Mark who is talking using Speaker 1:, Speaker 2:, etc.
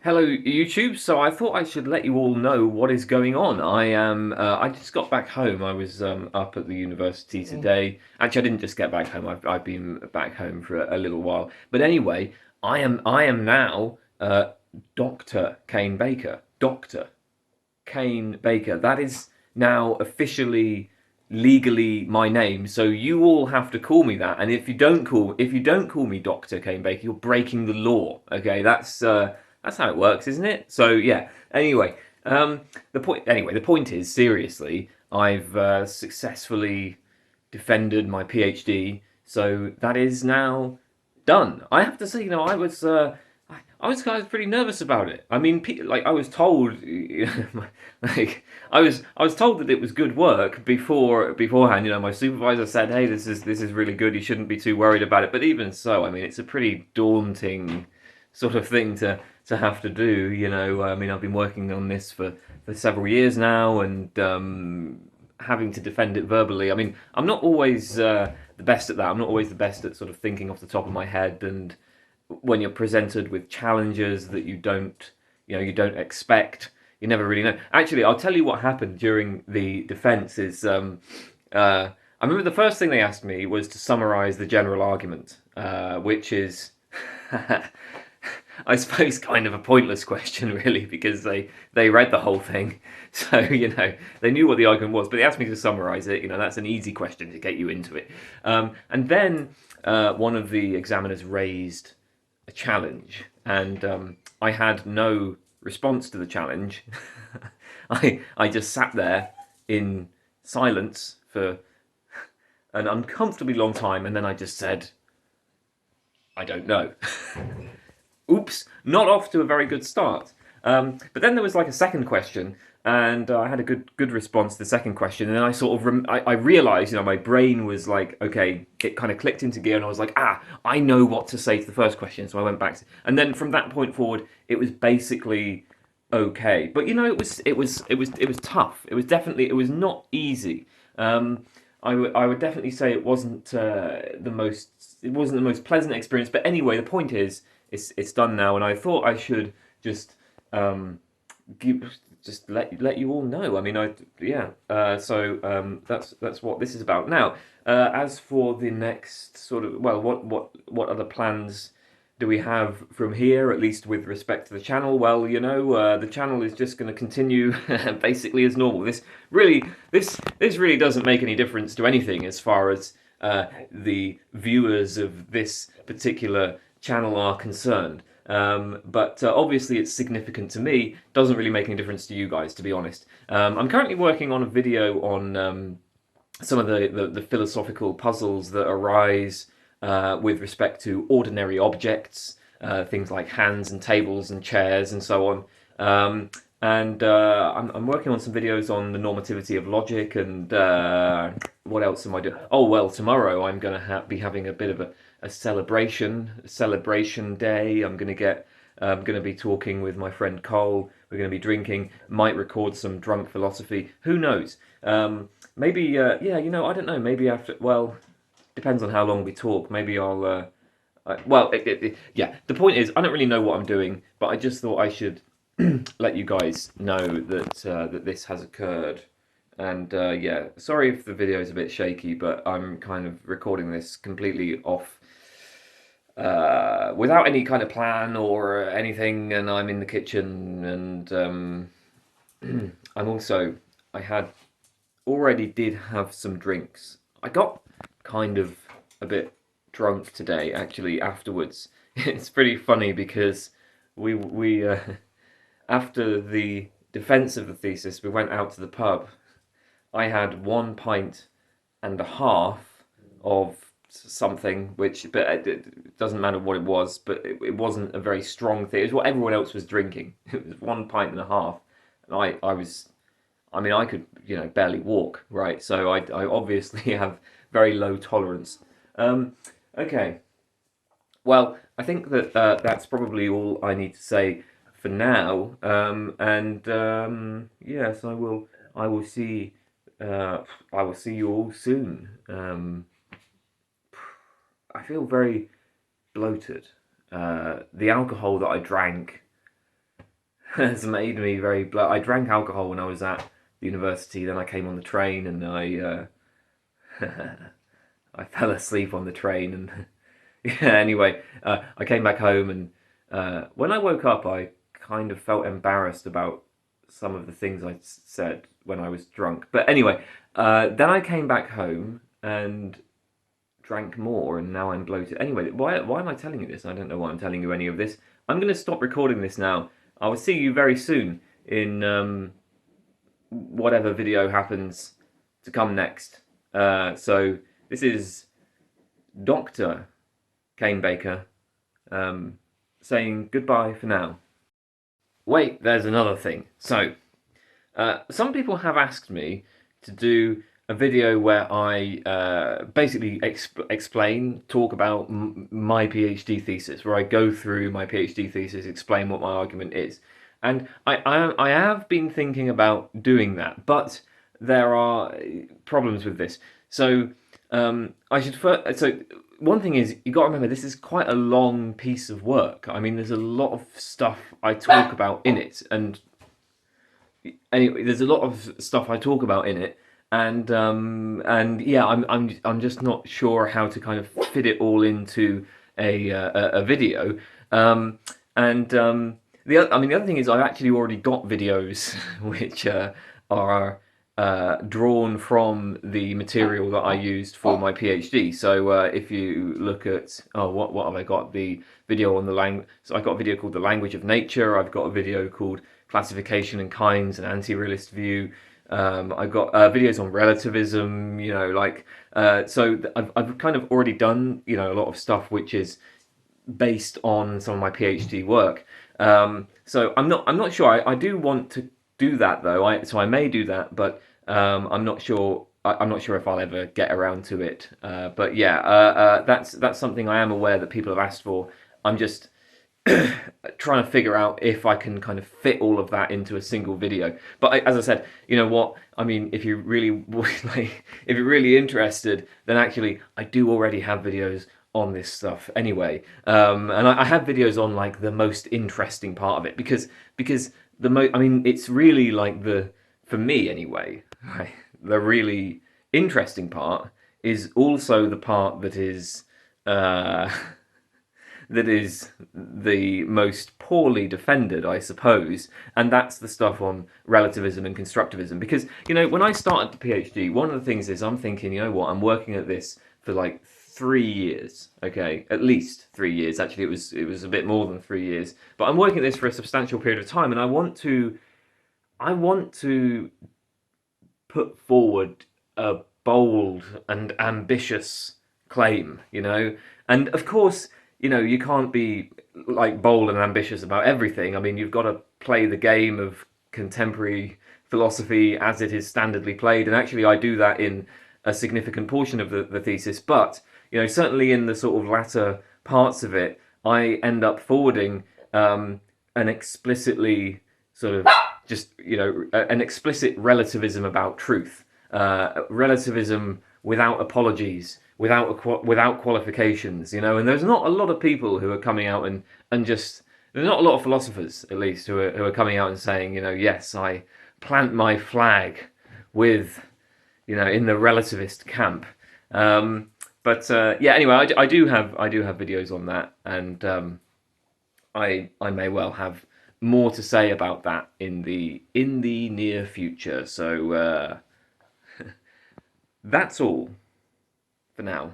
Speaker 1: Hello YouTube. So I thought I should let you all know what is going on. I just got back home. I was up at the university today. Actually, I didn't just get back home. I've been back home for a little while. But anyway, I am now Dr. Kane Baker. Dr. Kane Baker. That is now officially, legally my name. So you all have to call me that. And if you don't call me Doctor Kane Baker, you're breaking the law. Okay, that's how it works, isn't it? So yeah. The point is, seriously, I've successfully defended my PhD. So that is now done. I have to say, I was kind of pretty nervous about it. I mean, like I was told, like I was told that it was good work beforehand. My supervisor said, "Hey, this is really good. You shouldn't be too worried about it." But even so, I mean, it's a pretty daunting sort of thing to have to do. I mean, I've been working on this for several years now, and having to defend it verbally. I mean, I'm not always the best at that. I'm not always the best at sort of thinking off the top of my head, and when you're presented with challenges that you don't expect, you never really know. Actually, I'll tell you what happened during the defense is I remember the first thing they asked me was to summarize the general argument, which is I suppose kind of a pointless question, really, because they read the whole thing, so they knew what the argument was, but they asked me to summarize it. That's an easy question to get you into it. And then one of the examiners raised a challenge, and I had no response to the challenge. I just sat there in silence for an uncomfortably long time, and then I just said, "I don't know." Oops, not off to a very good start. But then there was like a second question, and I had a good response to the second question, and then I sort of I realized, my brain was like, okay, it kind of clicked into gear, and I was like, I know what to say to the first question, so I went back, and then from that point forward, it was basically okay. But it was tough. It was not easy. I would definitely say it wasn't the most pleasant experience. But anyway, the point is, it's done now, and I thought I should just um, give, just let you all know. I mean, yeah. So that's what this is about now. As for the next sort of, well, what other plans do we have from here, at least with respect to the channel? Well, the channel is just going to continue basically as normal. This really doesn't make any difference to anything as far as the viewers of this particular channel are concerned. But obviously, it's significant to me. Doesn't really make any difference to you guys, to be honest. I'm currently working on a video on some of the philosophical puzzles that arise with respect to ordinary objects, things like hands and tables and chairs and so on. And I'm working on some videos on the normativity of logic, and what else am I doing? Oh well, tomorrow I'm going to be having a bit of a celebration day. I'm going to be talking with my friend Cole. We're going to be drinking. Might record some drunk philosophy. Who knows? Maybe, yeah, I don't know. Maybe after, well, depends on how long we talk. Maybe well, yeah. The point is, I don't really know what I'm doing, but I just thought I should let you guys know that this has occurred. And yeah, sorry if the video is a bit shaky, but I'm kind of recording this completely off, without any kind of plan or anything, and I'm in the kitchen, and I had already did have some drinks. I got kind of a bit drunk today, actually, afterwards. It's pretty funny because we after the defense of the thesis, we went out to the pub. I had 1 pint and a half of something, but it doesn't matter what it was, but it wasn't a very strong thing. It was what everyone else was drinking. It was 1 pint and a half, and I mean, I could, barely walk, right? So I obviously have very low tolerance. Um, okay, well, I think that that's probably all I need to say for now. And yes, I will see, I will see you all soon. I feel very bloated. The alcohol that I drank has made me very. I drank alcohol when I was at the university. Then I came on the train and I fell asleep on the train and yeah. Anyway, I came back home and when I woke up, I kind of felt embarrassed about some of the things I said when I was drunk. But anyway, then I came back home and drank more, and now I'm bloated. Anyway, why am I telling you this? I don't know why I'm telling you any of this. I'm going to stop recording this now. I will see you very soon in whatever video happens to come next. So this is Dr. Kane Baker saying goodbye for now. Wait, there's another thing. So, some people have asked me to do a video where I basically talk about my PhD thesis, where I go through my PhD thesis, explain what my argument is. And I have been thinking about doing that, but there are problems with this. So I should first. So one thing is you got to remember this is quite a long piece of work. I mean, there's a lot of stuff I talk about in it, and anyway, there's a lot of stuff I talk about in it, and yeah, I'm just not sure how to kind of fit it all into a video. And the other thing is I've actually already got videos which are drawn from the material that I used for my PhD. So if you look at what have I got? The video on the language. So I've got a video called "The Language of Nature." I've got a video called "Classification and Kinds: An Anti-Realist View." I've got videos on relativism. You know, like so I've kind of already done a lot of stuff which is based on some of my PhD work. So I'm not sure. I do want to do that though. So I may do that, but I'm not sure. I'm not sure if I'll ever get around to it. But yeah, that's something I am aware that people have asked for. I'm just trying to figure out if I can kind of fit all of that into a single video. But as I said, you know what? I mean, if you really like, if you're really interested, then actually I do already have videos on this stuff anyway. And I have videos on like the most interesting part of it because I mean, it's really like for me anyway, right, the really interesting part is also the part that is uh, that is the most poorly defended, I suppose, and that's the stuff on relativism and constructivism. Because when I started the PhD, one of the things is I'm thinking, you know what, I'm working at this for like 3 years, okay, at least 3 years. Actually, it was a bit more than 3 years, but I'm working at this for a substantial period of time, and I want to put forward a bold and ambitious claim, and of course, you can't be like bold and ambitious about everything. I mean, you've got to play the game of contemporary philosophy as it is standardly played, and actually, I do that in a significant portion of the thesis, but certainly in the sort of latter parts of it, I end up forwarding an explicitly sort of just an explicit relativism about truth, relativism without apologies, without qualifications, and there's not a lot of people who are coming out and just there's not a lot of philosophers at least who are coming out and saying yes, I plant my flag with in the relativist camp. But yeah, anyway, I do have videos on that, and I may well have more to say about that in the near future. So that's all for now.